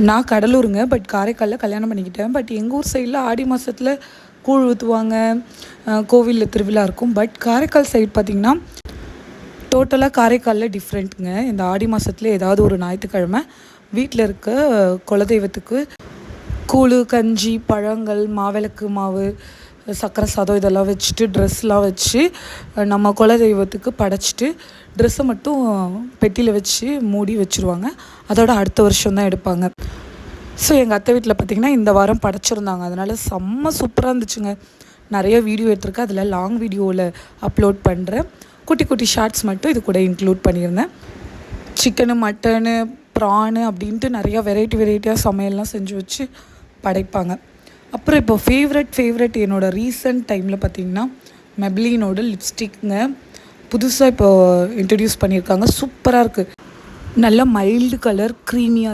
நான் கடலூருங்க. பட் காரைக்காலில் கல்யாணம் பண்ணிக்கிட்டேன். பட் எங்கள் ஊர் சைடில் ஆடி மாதத்துல கூழ் ஊற்றுவாங்க, கோவிலில் திருவிழா இருக்கும். பட் காரைக்கால் சைடு பார்த்திங்கன்னா டோட்டலாக காரைக்காலில் டிஃப்ரெண்ட்டுங்க. இந்த ஆடி மாதத்துல ஏதாவது ஒரு ஞாயிற்றுக்கிழமை வீட்டில் இருக்க குலதெய்வத்துக்கு கூழ், கஞ்சி, பழங்கள், மாவிளக்கு மாவு, சக்கரை சாதம் இதெல்லாம் வச்சுட்டு ட்ரெஸ்லாம் வச்சு நம்ம குலதெய்வத்துக்கு படைச்சிட்டு ட்ரெஸ்ஸை மட்டும் பெட்டியில் வச்சு மூடி வச்சுருவாங்க. அதோட அடுத்த வருஷம் தான் எடுப்பாங்க. ஸோ எங்கள் அத்தை வீட்டில் பார்த்திங்கன்னா இந்த வாரம் படைச்சிருந்தாங்க. அதனால் செம்ம சூப்பராக இருந்துச்சுங்க. நிறைய வீடியோ எடுத்திருக்கேன். அதில் லாங் வீடியோவில் அப்லோட் பண்ணுறேன். குட்டி குட்டி ஷார்ட்ஸ் மட்டும் இது கூட இன்க்ளூட் பண்ணியிருந்தேன். சிக்கனு, மட்டனு, ப்ரானு அப்படின்ட்டு நிறையா வெரைட்டியாக சமையல்லாம் செஞ்சு வச்சு படைப்பாங்க. அப்புறம் இப்போ ஃபேவரட் என்னோடய ரீசன்ட் டைமில் பார்த்திங்கன்னா மெப்ளினோட லிப்ஸ்டிக்ங்க. புதுசாக இப்போது இன்ட்ரடியூஸ் பண்ணியிருக்காங்க. சூப்பராக இருக்குது. நல்ல மைல்டு கலர், க்ரீமியாக இருக்குது.